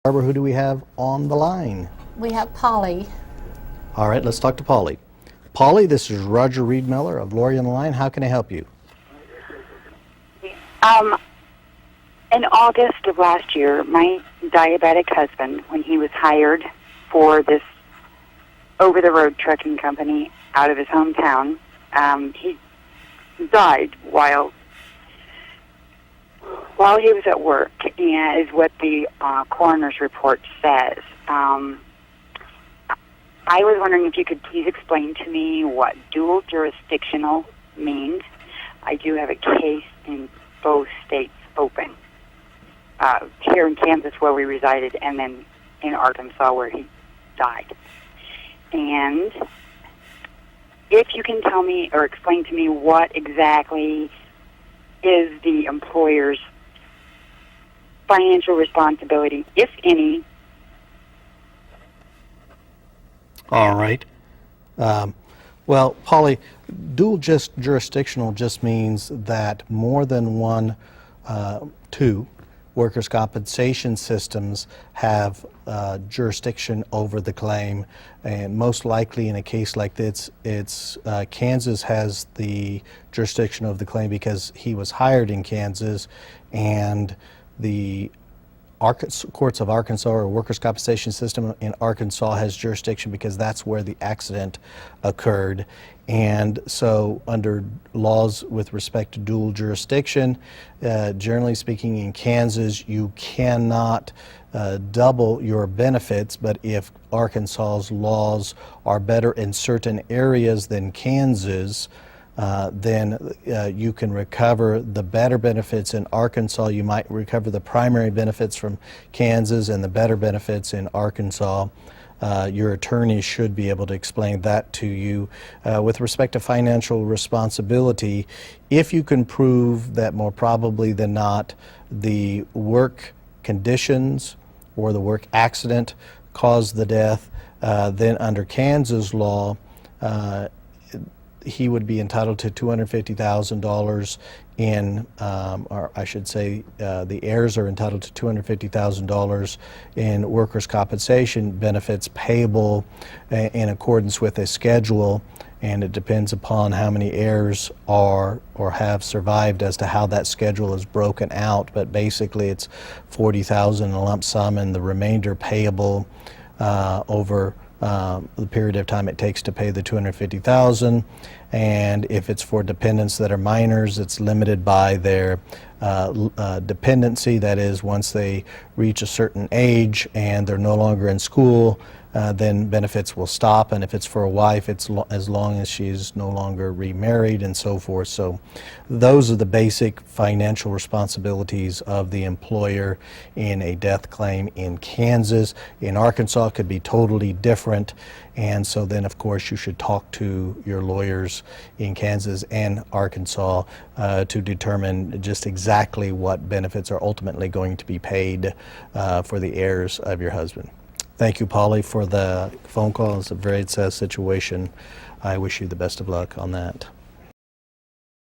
Barbara, who do we have on the line? We have Polly. All right, let's talk to Polly. Polly, this is Roger Reed Miller of Lori on the Line. How can I help you? In August of last year, my diabetic husband, when he was hired for this over-the-road trucking company out of his hometown, he died while he was at work, and is what the coroner's report says. I was wondering if you could please explain to me what dual jurisdictional means. I do have a case in both states open, here in Kansas where we resided, and then in Arkansas where he died. And if you can tell me or explain to me what exactly is the employer's financial responsibility, if any. All right. Well, Polly, dual jurisdictional just means that more than two workers' compensation systems have jurisdiction over the claim, and most likely in a case like this, Kansas has the jurisdiction of the claim because he was hired in Kansas, and the courts of Arkansas, or workers' compensation system in Arkansas, has jurisdiction because that's where the accident occurred. And so under laws with respect to dual jurisdiction, generally speaking in Kansas, you cannot double your benefits, but if Arkansas's laws are better in certain areas than Kansas, then you can recover the better benefits in Arkansas. You might recover the primary benefits from Kansas and the better benefits in Arkansas. Your attorney should be able to explain that to you. With respect to financial responsibility, if you can prove that more probably than not the work conditions or the work accident caused the death, then under Kansas law, he would be entitled to $250,000 in, or I should say, the heirs are entitled to $250,000 in workers' compensation benefits payable in accordance with a schedule, and it depends upon how many heirs are or have survived as to how that schedule is broken out. But basically, it's $40,000 in a lump sum, and the remainder payable over the period of time it takes to pay the $250,000. And if it's for dependents that are minors, it's limited by their dependency. That is, once they reach a certain age and they're no longer in school, then benefits will stop. And if it's for a wife, it's as long as she's no longer remarried and so forth. So those are the basic financial responsibilities of the employer in a death claim in Kansas. In Arkansas, it could be totally different. And so then, of course, you should talk to your lawyers in Kansas and Arkansas to determine just exactly what benefits are ultimately going to be paid for the heirs of your husband. Thank you, Polly, for the phone call. It's a very sad situation. I wish you the best of luck on that.